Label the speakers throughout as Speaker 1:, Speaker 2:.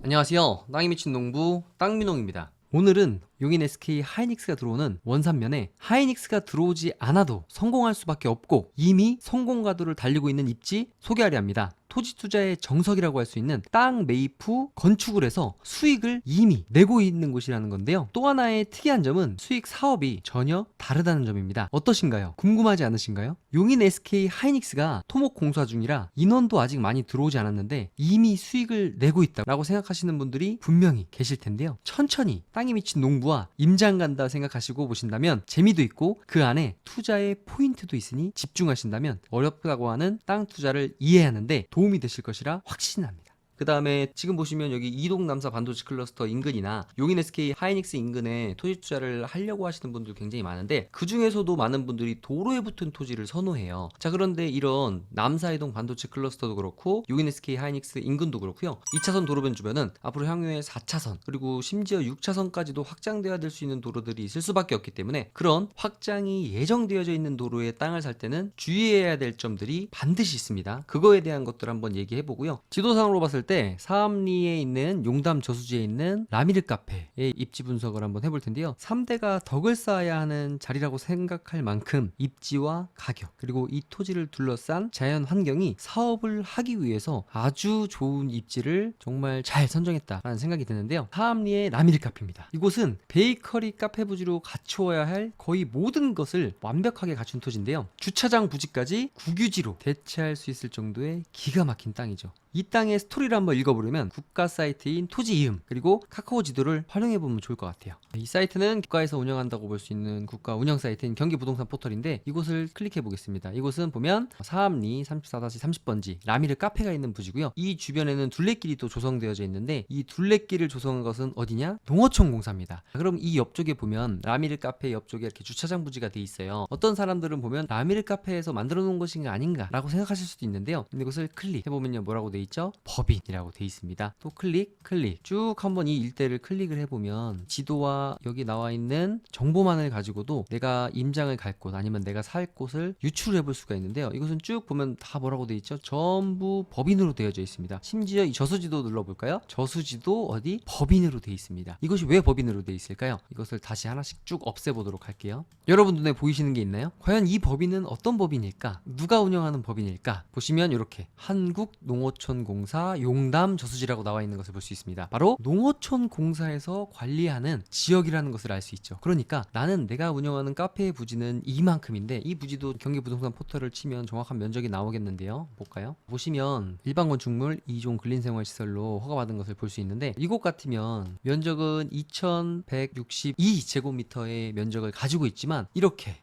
Speaker 1: 안녕하세요. 땅이 미친 농부 땅민홍입니다. 오늘은 용인 SK 하이닉스가 들어오는 원산면에 하이닉스가 들어오지 않아도 성공할 수밖에 없고 이미 성공 가도를 달리고 있는 입지 소개하려 합니다. 토지 투자의 정석이라고 할 수 있는 땅 매입 후 건축을 해서 수익을 이미 내고 있는 곳이라는 건데요. 또 하나의 특이한 점은 수익 사업이 전혀 다르다는 점입니다. 어떠신가요? 궁금하지 않으신가요? 용인 SK 하이닉스가 토목 공사 중이라 인원도 아직 많이 들어오지 않았는데 이미 수익을 내고 있다라고 생각하시는 분들이 분명히 계실 텐데요. 천천히 땅이 미친 농부와 임장 간다 생각하시고 보신다면 재미도 있고 그 안에 투자의 포인트도 있으니 집중하신다면 어렵다고 하는 땅 투자를 이해하는데 도움이 되실 것이라 확신합니다. 그 다음에 지금 보시면 여기 이동 남사 반도체 클러스터 인근이나 용인 SK 하이닉스 인근에 토지 투자를 하려고 하시는 분들 굉장히 많은데 그 중에서도 많은 분들이 도로에 붙은 토지를 선호해요. 자, 그런데 이런 남사이동 반도체 클러스터도 그렇고 용인 SK 하이닉스 인근도 그렇고요. 2차선 도로변 주변은 앞으로 향후에 4차선 그리고 심지어 6차선까지도 확장되어야 될 수 있는 도로들이 있을 수밖에 없기 때문에 그런 확장이 예정되어져 있는 도로에 땅을 살 때는 주의해야 될 점들이 반드시 있습니다. 그거에 대한 것들 한번 얘기해 보고요. 지도상으로 봤을 때 사암리에 있는 용담 저수지에 있는 라미르 카페의 입지 분석을 한번 해볼 텐데요. 3대가 덕을 쌓아야 하는 자리라고 생각할 만큼 입지와 가격 그리고 이 토지를 둘러싼 자연 환경이 사업을 하기 위해서 아주 좋은 입지를 정말 잘 선정했다라는 생각이 드는데요. 사암리의 라미르 카페입니다. 이곳은 베이커리 카페 부지로 갖추어야 할 거의 모든 것을 완벽하게 갖춘 토지인데요. 주차장 부지까지 국유지로 대체할 수 있을 정도의 기가 막힌 땅이죠. 이 땅의 스토리를 한번 읽어보려면 국가 사이트인 토지 이음 그리고 카카오 지도를 활용해보면 좋을 것 같아요. 이 사이트는 국가에서 운영한다고 볼 수 있는 국가 운영 사이트인 경기부동산 포털인데 이곳을 클릭해 보겠습니다. 이곳은 보면 사암리 34-30번지 라미르 카페가 있는 부지고요. 이 주변에는 둘레길이 또 조성되어져 있는데 이 둘레길을 조성한 것은 어디냐? 농어촌 공사입니다. 그럼 이 옆쪽에 보면 라미르 카페 옆쪽에 이렇게 주차장 부지가 돼 있어요. 어떤 사람들은 보면 라미르 카페에서 만들어 놓은 것인가 아닌가 라고 생각하실 수도 있는데요. 근데 이것을 클릭해보면요 뭐라고 돼 있죠? 법인이라고 돼 있습니다. 또 클릭 쭉 한번 이 일대를 클릭을 해보면 지도와 여기 나와 있는 정보만을 가지고도 내가 임장을 갈 곳 아니면 내가 살 곳을 유출해 볼 수가 있는데요. 이것은 쭉 보면 다 뭐라고 돼 있죠? 전부 법인으로 되어져 있습니다. 심지어 이 저수지도 눌러볼까요? 저수지도 어디? 법인으로 돼 있습니다. 이것이 왜 법인으로 돼 있을까요? 이것을 다시 하나씩 쭉 없애보도록 할게요. 여러분 눈에 보이시는 게 있나요? 과연 이 법인은 어떤 법인일까? 누가 운영하는 법인일까? 보시면 이렇게 한국농어촌공사 용담 저수지라고 나와 있는 것을 볼 수 있습니다. 바로 농어촌공사에서 관리하는 지역이라는 것을 알 수 있죠. 그러니까 나는 내가 운영하는 카페의 부지는 이만큼인데 이 부지도 경기부동산 포털을 치면 정확한 면적이 나오겠는데요. 볼까요? 보시면 일반 건축물 2종 근린생활시설로 허가받은 것을 볼 수 있는데 이곳 같으면 면적은 2162제곱미터의 면적을 가지고 있지만 이렇게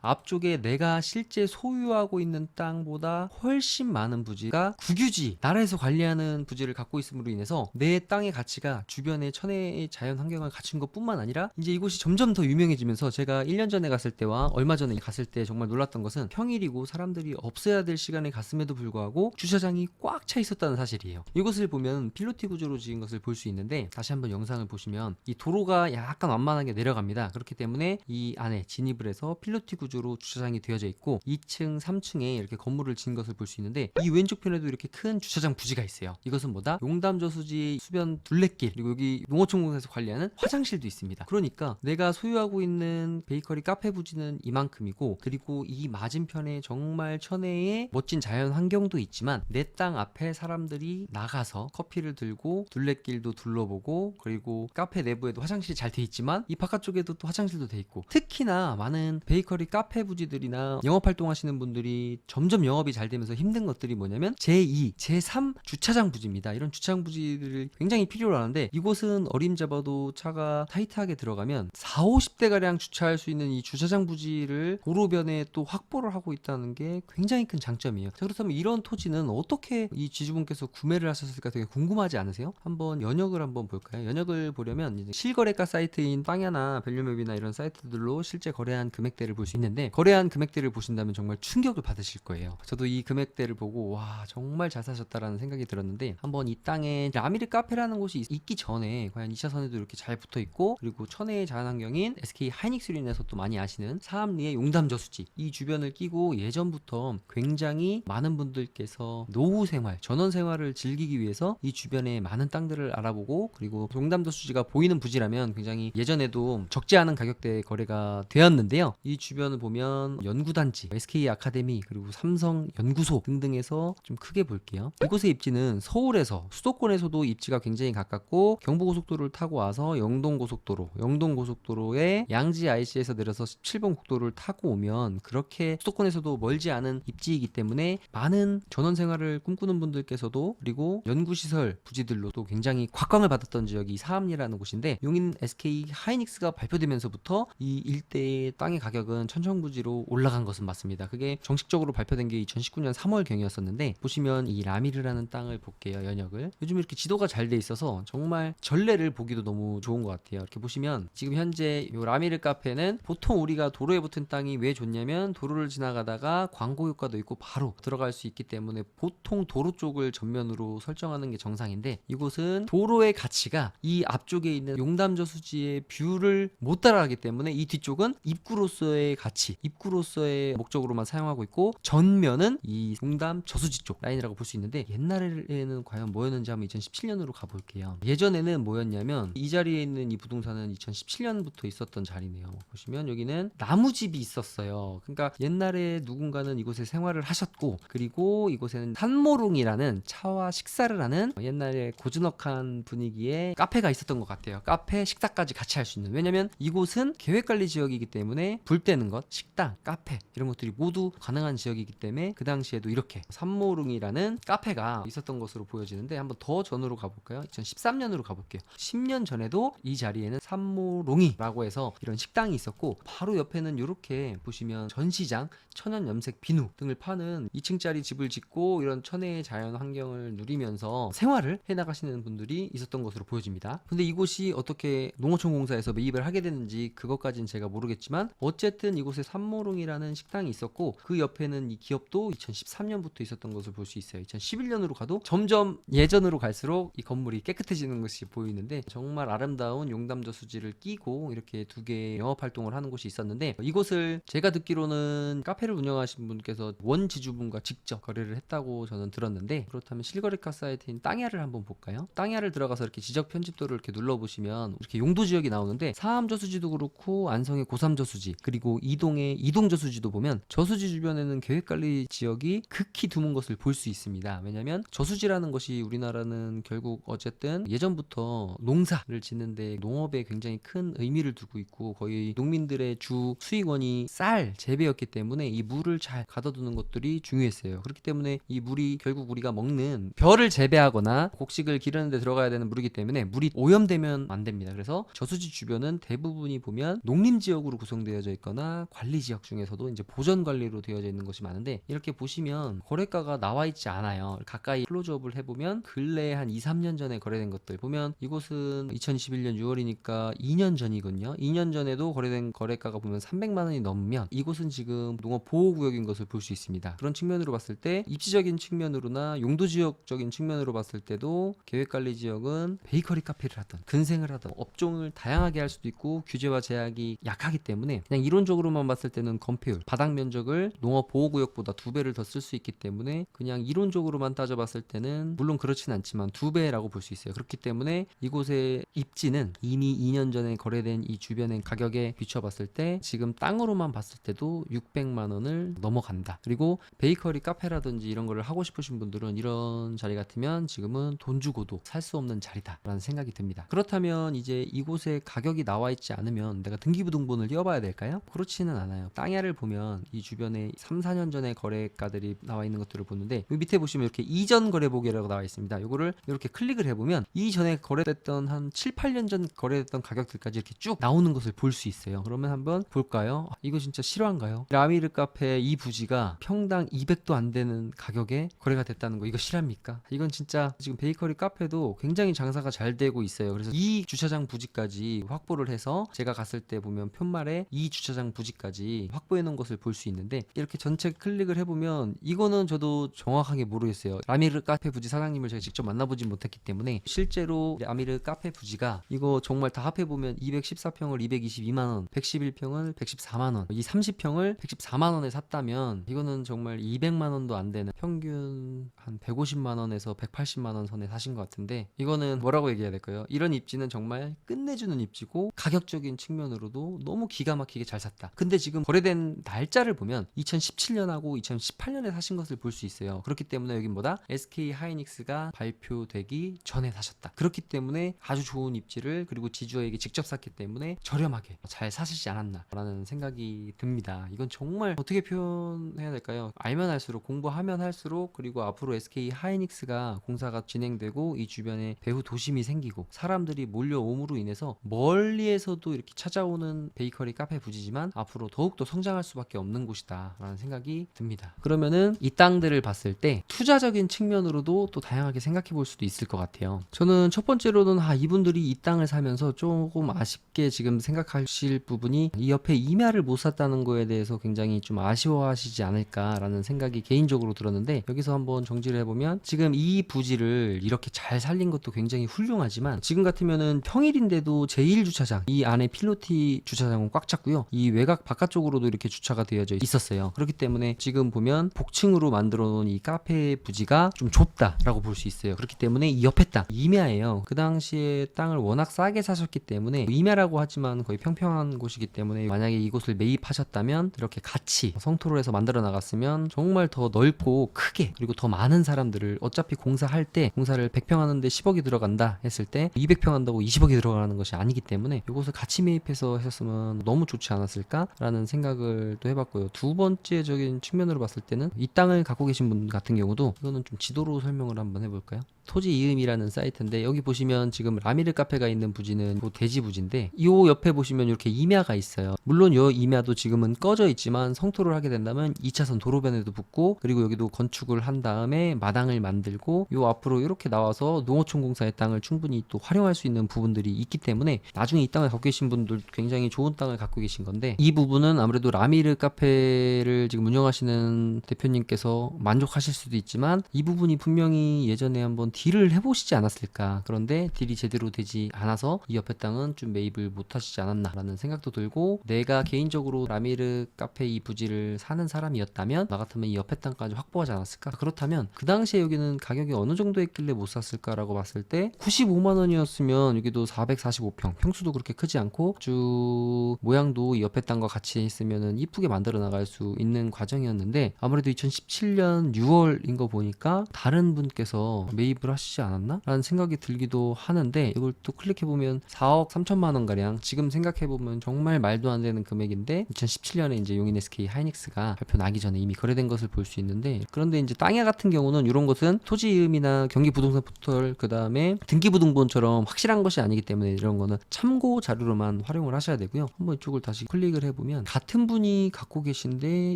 Speaker 1: 앞쪽에 내가 실제 소유하고 있는 땅보다 훨씬 많은 부지가 국유지 나라에서 관리하는 부지를 갖고 있음으로 인해서 내 땅의 가치가 주변의 천혜의 자연 환경을 갖춘 것뿐만 아니라 이제 이곳이 점점 더 유명해지면서 제가 1년 전에 갔을 때와 얼마 전에 갔을 때 정말 놀랐던 것은 평일이고 사람들이 없어야 될 시간에 갔음에도 불구하고 주차장이 꽉 차 있었다는 사실이에요. 이곳을 보면 필로티 구조로 지은 것을 볼 수 있는데 다시 한번 영상을 보시면 이 도로가 약간 완만하게 내려갑니다. 그렇기 때문에 이 안에 진입을 해서 필로티 구조로 주차장이 되어져 있고 2층, 3층에 이렇게 건물을 지은 것을 볼 수 있는데 이 왼쪽 편에도 이렇게 큰 주차장 부지가 있어요. 이것은 뭐다? 용담저수지 수변 둘레길 그리고 여기 농어촌공사에서 관리하는 화장실도 있습니다. 그러니까 내가 소유하고 있는 베이커리 카페 부지는 이만큼이고 그리고 이 맞은편에 정말 천혜의 멋진 자연 환경도 있지만 내 땅 앞에 사람들이 나가서 커피를 들고 둘레길도 둘러보고 그리고 카페 내부에도 화장실이 잘 돼 있지만 이 바깥쪽에도 또 화장실도 돼 있고 특히나 많은 베이커리 카페 부지들이나 영업활동 하시는 분들이 점점 영업이 잘 되면서 힘든 것들이 뭐냐면 제2, 제3 주차장 부지입니다. 이런 주차장 부지들을 굉장히 필요로 하는데 이곳은 어림잡아도 차가 타이트하게 들어가면 40-50대가량 주차할 수 있는 이 주차장 부지를 도로변에 또 확보를 하고 있다는 게 굉장히 큰 장점이에요. 자, 그렇다면 이런 토지는 어떻게 이 지주분께서 구매를 하셨을까 되게 궁금하지 않으세요? 한번 연역을 한번 볼까요? 연역을 보려면 이제 실거래가 사이트인 땅야나 밸류맵이나 이런 사이트들로 실제 거래한 금액대를 볼 수 있는데 거래한 금액대를 보신다면 정말 충격을 받으실 거예요. 저도 이 금액대를 보고 와 정말 잘 사셨다라는 생각이 들었는데, 한번 이 땅에 라미르 카페라는 곳이 있기 전에 과연 2차선에도 이렇게 잘 붙어 있고, 그리고 천혜의 자연환경인 SK 하이닉스로 인해서 또 많이 아시는 사암리의 용담 저수지, 이 주변을 끼고 예전부터 굉장히 많은 분들께서 노후 생활, 전원 생활을 즐기기 위해서 이 주변에 많은 땅들을 알아보고, 그리고 용담 저수지가 보이는 부지라면 굉장히 예전에도 적지 않은 가격대에 거래가 되었는데요. 이 주변을 보면 연구단지, SK 아카데미, 그리고 삼성 연구소 등등에서 좀 크게 볼게요. 이곳의 입지는 서울에서 수도권에서도 입지가 굉장히 가깝고, 경부고속도로를 타고 와서 영동고속도로에 양지 IC에서 내려서 17번 국도를 타고 오면 그렇게 수도권에서도 멀지 않은 입지이기 때문에 많은 전원 생활을 꿈꾸는 분들께서도, 그리고 연구시설 부지들로도 굉장히 곽광을 받았던 지역이 사암리라는 곳인데, 용인 SK 하이닉스가 발표되면서부터 이 일대의 땅의 가격은 천정부지로 올라간 것은 맞습니다. 그게 정식적으로 발표된 게 2019년 3월경이었었는데, 보시면 이 라미르라는 땅을 볼게요. 연역을. 요즘 이렇게 지도가 잘 돼 있어서 정말 전례를 보기도 너무 좋은 것 같아요. 이렇게 보시면 지금 현재 이 라미르 카페는, 보통 우리가 도로에 붙은 땅이 왜 좋냐면 도로를 지나가다가 광고 효과도 있고 바로 들어갈 수 있기 때문에 보통 도로 쪽을 전면으로 설정하는 게 정상인데, 이곳은 도로의 가치가 이 앞쪽에 있는 용담 저수지의 뷰를 못 따라가기 때문에 이 뒤쪽은 입구로서의 가치, 입구로서의 목적으로만 사용하고 있고, 전면은 이 용담 저수지 쪽 라인이라고 볼 수 있는데, 옛날에는 과연 뭐였는지 한번 2017년으로 가볼게요. 예전에는 뭐였냐면, 이 자리에 있는 이 부동산은 2017년부터 있었던 자리네요. 보시면 여기는 나무집이 있었어요. 그러니까 옛날에 누군가는 이곳에 생활을 하셨고, 그리고 이곳에는 산모룽이라는 차와 식사를 하는 옛날에 고즈넉한 분위기의 카페가 있었던 것 같아요. 카페, 식사까지 같이 할 수 있는. 왜냐면 이곳은 계획관리 지역이기 때문에 불 때는 것, 식당, 카페 이런 것들이 모두 가능한 지역이기 때문에 그 당시에도 이렇게 산모룽이라는 카페가 있었던 것으로 보여지는데, 한번 더 전으로 가볼까요? 2013년으로 가볼게요. 10년 전에도 이 자리에는 산모롱이라고 해서 이런 식당이 있었고, 바로 옆에는 이렇게 보시면 전시장, 천연 염색 비누 등을 파는 2층짜리 집을 짓고 이런 천혜의 자연 환경을 누리면서 생활을 해나가시는 분들이 있었던 것으로 보여집니다. 근데 이곳이 어떻게 농어촌공사에서 매입을 하게 됐는지 그것까지는 제가 모르겠지만, 어쨌든 이곳에 산모롱이라는 식당이 있었고, 그 옆에는 이 기업도 2013년부터 있었던 것을 볼 수 있어요. 2011년으로 가도 점점 예전으로 갈수록 이 건물이 깨끗해지는 것이 보이는데, 정말 아름다운 용담 저수지를 끼고 이렇게 두 개의 영업 활동을 하는 곳이 있었는데, 이곳을 제가 듣기로는 카페를 운영하신 분께서 원지주분과 직접 거래를 했다고 저는 들었는데, 그렇다면 실거래가 사이트인 땅야를 한번 볼까요? 땅야를 들어가서 이렇게 지적 편집도를 이렇게 눌러보시면 이렇게 용도 지역이 나오는데, 사암 저수지도 그렇고 안성의 고삼 저수지, 그리고 이동의 이동 저수지도 보면 저수지 주변에는 계획관리 지역이 극히 드문 것을 볼 수 있습니다. 왜냐하면 저수지라는 것이, 우리나라는 결국 어쨌든 예전부터 농사를 짓는데 농업에 굉장히 큰 의미를 두고 있고, 거의 농민들의 주 수익원이 쌀 재배였기 때문에 이 물을 잘 가둬두는 것들이 중요했어요. 그렇기 때문에 이 물이 결국 우리가 먹는 벼를 재배하거나 곡식을 기르는 데 들어가야 되는 물이기 때문에 물이 오염되면 안 됩니다. 그래서 저수지 주변은 대부분이 보면 농림지역으로 구성되어져 있거나 관리지역 중에서도 이제 보전관리로 되어져 있는 것이 많은데, 이렇게 보시면 거래가가 나와 있지 않아요. 가까이 클로즈업을 해보면 근래에 한 2, 3년 전에 거래된 것들 보면, 이곳은 2021년 6월이니까 2년 전이거든요. 2년 전에도 거래된 거래가가 보면 300만 원이 넘으면 이곳은 지금 농업보호구역인 것을 볼 수 있습니다. 그런 측면으로 봤을 때, 입지적인 측면으로나 용도지역적인 측면으로 봤을 때도 계획관리지역은 베이커리 카페를 하든 근생을 하든 업종을 다양하게 할 수도 있고, 규제와 제약이 약하기 때문에 그냥 이론적으로만 봤을 때는 건폐율, 바닥 면적을 농업보호구역보다 2배를 더 쓸 수 있기 때문에 그냥 이론적으로만 따져봤을 때는 물론 그렇진 않지만 2배라고 볼 수 있어요. 그렇기 때문에 이곳의 입지는 이미 2년 전에 거래된 이 주변의 가격에 비춰봤을 때 지금 땅으로만 봤을 때도 600만 원을 넘어간다. 그리고 베이커리 카페라든지 이런 거를 하고 싶으신 분들은 이런 자리 같으면 지금은 돈 주고도 살 수 없는 자리다라는 생각이 듭니다. 그렇다면 이제 이곳에 가격이 나와 있지 않으면 내가 등기부등본을 띄워봐야 될까요? 그렇지는 않아요. 땅야를 보면 이 주변에 3, 4년 전에 거래가들이 나와 있는 것들을 보는데, 여기 밑에 보시면 이렇게 이전 거래 보기라고 나와 있습니다. 이거를 이렇게 클릭을 해보면 이전에 거래됐던 한 7, 8년 전 거래됐던 가격들까지 이렇게 쭉 나오는 것을 볼 수 있어요. 그러면 한번 볼까요? 이거 진짜 실화인가요? 라미르 카페 이 부지가 평당 200도 안 되는 가격에 거래가 됐다는 거, 이거 실합니까? 이건 진짜 지금 베이커리 카페도 굉장히 장사가 잘 되고 있어요. 그래서 이 주차장 부지까지 확보를 해서 제가 갔을 때 보면 편말에 이 주차장 부지까지 확보해 놓은 것을 볼 수 있는데, 이렇게 전체 클릭을 해보면 이거는 저도 정확하게 모르겠어요. 라미르 카페 부지 사장님을 제가 직접 만나보진 못했기 때문에 실제로 라미르 카페 부지가 이거 정말 다 합해보면 214평을 222만원, 111평을 114만원, 이 30평을 114만원에 샀다면 이거는 정말 200만원도 안 되는 평균 한 150만원에서 180만원 선에 사신 것 같은데, 이거는 뭐라고 얘기해야 될까요? 이런 입지는 정말 끝내주는 입지고 가격적인 측면으로도 너무 기가 막히게 잘 샀다. 근데 지금 거래된 날짜를 보면 2017년하고 2018년에 사신 것을 볼 수 있어요. 그렇기 때문에 여긴 뭐다? SK 하이닉스가 발표되기 전에 사셨다. 그렇기 때문에 아주 좋은 입지를, 그리고 지주에게 직접 샀기 때문에 저렴하게 잘 사시지 않았나 라는 생각이 듭니다. 이건 정말 어떻게 표현해야 될까요? 알면 할수록, 공부하면 할수록, 그리고 앞으로 SK 하이닉스가 공사가 진행되고 이 주변에 배후 도심이 생기고 사람들이 몰려옴으로 인해서 멀리에서도 이렇게 찾아오는 베이커리 카페 부지지만 앞으로 더욱더 성장할 수밖에 없는 곳이다 라는 생각이 듭니다. 그러면은 이 땅들을 봤을 때 투자적인 측면으로도 또 다양하게 생각해 볼 수도 있을 것 같아요. 저는 첫 번째로는 이분들이 이 땅을 사면서 조금 아쉽게 지금 생각하실 부분이 이 옆에 임야를 못 샀다는 거에 대해서 굉장히 좀 아쉬워하시지 않을까라는 생각이 개인적으로 들었는데, 여기서 한번 정지를 해보면 지금 이 부지를 이렇게 잘 살린 것도 굉장히 훌륭하지만 지금 같으면은 평일인데도 제1주차장, 이 안에 필로티 주차장은 꽉 찼고요. 이 외곽 바깥쪽으로도 이렇게 주차가 되어져 있었어요. 그렇기 때문에 지금 보면 복층으로 만들어 놓은 이 카페 부지가 좀 좁다라고 볼 수 있어요. 그렇기 때문에 이 옆에 땅, 임야예요. 그 당시에 땅을 워낙 싸게 사셨기 때문에, 임야라고 하지만 거의 평평한 곳이기 때문에 만약에 이곳을 매입하셨다면 이렇게 같이 성토를 해서 만들어 나갔으면 정말 더 넓고 크게, 그리고 더 많은 사람들을, 어차피 공사할 때 공사를 100평 하는데 10억이 들어간다 했을 때 200평 한다고 20억이 들어가는 것이 아니기 때문에 이곳을 같이 매입해서 하셨으면 너무 좋지 않았을까라는 생각을 또 해봤고요. 두 번째적인 측면으로 봤을 때는 이 땅을 갖고 계신 분 같은 경우도, 이거는 좀 지도로 설명을 한번 해볼까요? 토지 이음이라는 사이트인데, 여기 보시면 지금 라미르 카페가 있는 부지는 대지 부지인데, 이 옆에 보시면 이렇게 임야가 있어요. 물론 이 임야도 지금은 꺼져 있지만 성토를 하게 된다면 2차선 도로변에도 붙고, 그리고 여기도 건축을 한 다음에 마당을 만들고, 요 앞으로 이렇게 나와서 농어촌공사의 땅을 충분히 또 활용할 수 있는 부분들이 있기 때문에 나중에 이 땅을 갖고 계신 분들 굉장히 좋은 땅을 갖고 계신 건데, 이 부분은 아무래도 라미르 카페를 지금 운영하시는 대표님께서 만족하실 수도 있지만 이 부분이 분명히 예전에 한번 딜을 해보시지 않았을까. 그런데 딜이 제대로 되지 않아서 이 옆에 땅은 좀 매입을 못 하시지 않았나 라는 생각도 들고, 내가 개인적으로 라미르 카페 이 부지를 사는 사람이었다면 나 같으면 이 옆에 땅까지 확보하지 않았을까. 그렇다면 그 당시에 여기는 가격이 어느 정도 했길래 못 샀을까 라고 봤을 때 95만원이었으면 여기도 445평, 평수도 그렇게 크지 않고 쭉 모양도 이 옆에 땅과 같이 했으면 이쁘게 만들어 나갈 수 있는 과정이었는데, 아무래도 2017년 6월인 거 보니까 다른 분께서 매입을 하시지 않았나? 라는 생각이 들기도 하는데, 이걸 또 클릭해보면 4억 3천만 원 가량, 지금 생각해보면 정말 말도 안 되는 금액인데 2017년에 이제 용인 SK 하이닉스가 발표 나기 전에 이미 거래된 것을 볼 수 있는데, 그런데 이제 땅야 같은 경우는 이런 것은 토지 이음이나 경기 부동산 포털, 그 다음에 등기부등본처럼 확실한 것이 아니기 때문에 이런 거는 참고 자료로만 활용을 하셔야 되고요. 한번 이쪽을 다시 클릭을 해보면 같은 분이 갖고 계신데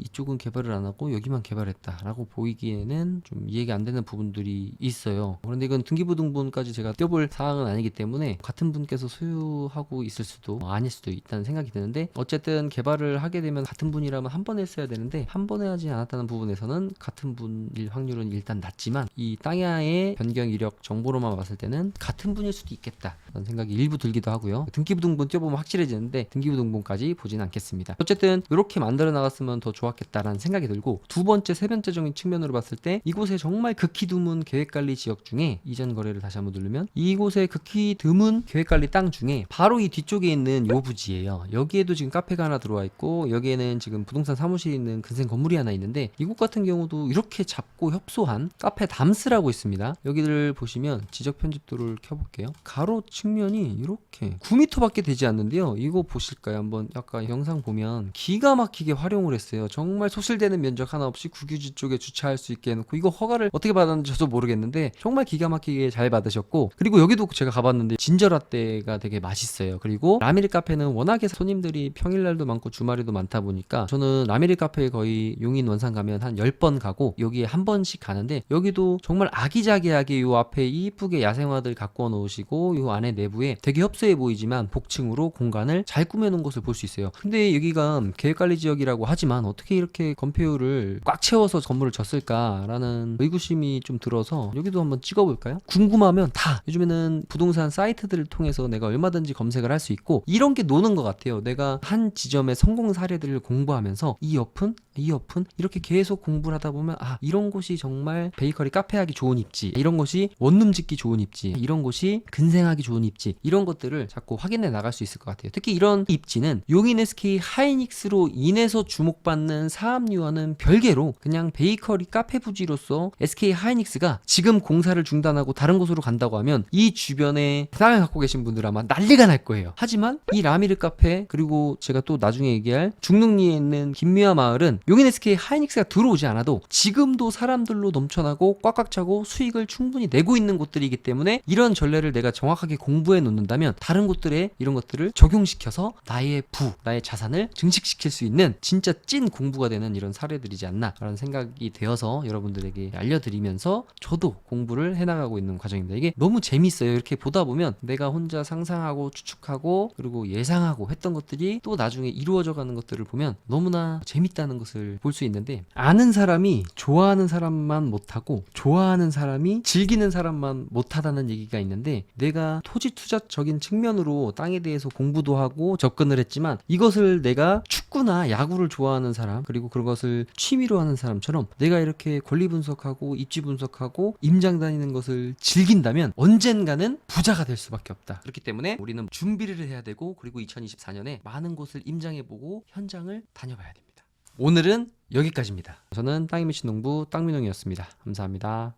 Speaker 1: 이쪽은 개발을 안 하고 여기만 개발했다라고 보이기에는 좀 이해가 안 되는 부분들이 있어요. 그런데 이건 등기부등본까지 제가 떼볼 사항은 아니기 때문에 같은 분께서 소유하고 있을 수도 아닐 수도 있다는 생각이 드는데, 어쨌든 개발을 하게 되면 같은 분이라면 한 번에 했어야 되는데 한 번에 하지 않았다는 부분에서는 같은 분일 확률은 일단 낮지만, 이 땅야의 변경 이력 정보로만 봤을 때는 같은 분일 수도 있겠다 라는 생각이 일부 들기도 하고요. 등기부등본 떼보면 확실해지는데 등기부등본까지 보진 않겠습니다. 어쨌든 이렇게 만들어 나갔으면 더 좋았겠다라는 생각이 들고, 두 번째, 세 번째적인 측면으로 봤을 때 이곳에 정말 극히 드문 계획관리 지역 중에, 이전 거래를 다시 한번 누르면 이곳에 극히 드문 계획관리 땅 중에 바로 이 뒤쪽에 있는 요 부지예요. 여기에도 지금 카페가 하나 들어와 있고, 여기에는 지금 부동산 사무실이 있는 근생 건물이 하나 있는데, 이곳 같은 경우도 이렇게 작고 협소한 카페 담스라고 있습니다. 여기를 보시면 지적 편집도를 켜볼게요. 가로 측면이 이렇게 9m밖에 되지 않는데요. 이거 보실까요? 한번 약간 영상 보면 기가 막히게 활용을 했어요. 정말 소실되는 면적 하나 없이 국유지 쪽에 주차할 수 있게 해놓고, 이거 허가를 어떻게 받았는지 저도 모르겠는데 정말 정말 기가 막히게 잘 받으셨고, 그리고 여기도 제가 가봤는데 진저라떼가 되게 맛있어요. 그리고 라미리 카페는 워낙에 손님들이 평일날도 많고 주말에도 많다 보니까 저는 라미리 카페에 거의 용인 원산 가면 한 10번 가고 여기에 한 번씩 가는데, 여기도 정말 아기자기하게 요 앞에 이쁘게 야생화들 가꾸어 놓으시고 요 안에 내부에 되게 협소해 보이지만 복층으로 공간을 잘 꾸며놓은 것을 볼 수 있어요. 근데 여기가 계획관리 지역이라고 하지만 어떻게 이렇게 건폐율을 꽉 채워서 건물을 졌을까라는 의구심이 좀 들어서 여기도 한번 찍어볼까요? 궁금하면 다 요즘에는 부동산 사이트들을 통해서 내가 얼마든지 검색을 할 수 있고 이런 게 노는 것 같아요. 내가 한 지점의 성공 사례들을 공부하면서 이 옆은 이렇게 계속 공부를 하다 보면, 아, 이런 곳이 정말 베이커리 카페 하기 좋은 입지, 이런 곳이 원룸 짓기 좋은 입지, 이런 곳이 근생하기 좋은 입지, 이런 것들을 자꾸 확인해 나갈 수 있을 것 같아요. 특히 이런 입지는 용인 SK 하이닉스로 인해서 주목받는 사업류와는 별개로 그냥 베이커리 카페 부지로서 SK 하이닉스가 지금 공사를 중단하고 다른 곳으로 간다고 하면 이 주변에 땅을 갖고 계신 분들 아마 난리가 날 거예요. 하지만 이 라미르 카페, 그리고 제가 또 나중에 얘기할 중릉리에 있는 김미화 마을은 용인 SK 하이닉스가 들어오지 않아도 지금도 사람들로 넘쳐나고 꽉꽉 차고 수익을 충분히 내고 있는 곳들이기 때문에 이런 전례를 내가 정확하게 공부해 놓는다면 다른 곳들에 이런 것들을 적용시켜서 나의 나의 자산을 증식시킬 수 있는 진짜 찐 공부가 되는 이런 사례들이지 않나 라는 생각이 되어서 여러분들에게 알려드리면서 저도 공부를 해나가고 있는 과정입니다. 이게 너무 재밌어요. 이렇게 보다 보면 내가 혼자 상상하고 추측하고 그리고 예상하고 했던 것들이 또 나중에 이루어져 가는 것들을 보면 너무나 재밌다는 것을 볼 수 있는데, 아는 사람이 좋아하는 사람만 못하고 좋아하는 사람이 즐기는 사람만 못하다는 얘기가 있는데, 내가 토지 투자적인 측면으로 땅에 대해서 공부도 하고 접근을 했지만 이것을 내가 축구나 야구를 좋아하는 사람, 그리고 그것을 취미로 하는 사람처럼 내가 이렇게 권리 분석하고 입지 분석하고 임장 다니는 것을 즐긴다면 언젠가는 부자가 될 수밖에 없다. 그렇기 때문에 우리는 준비를 해야 되고, 그리고 2024년에 많은 곳을 임장해보고 현장을 다녀봐야 됩니다. 오늘은 여기까지입니다. 저는 땅이 미친 농부 땅민홍이었습니다. 감사합니다.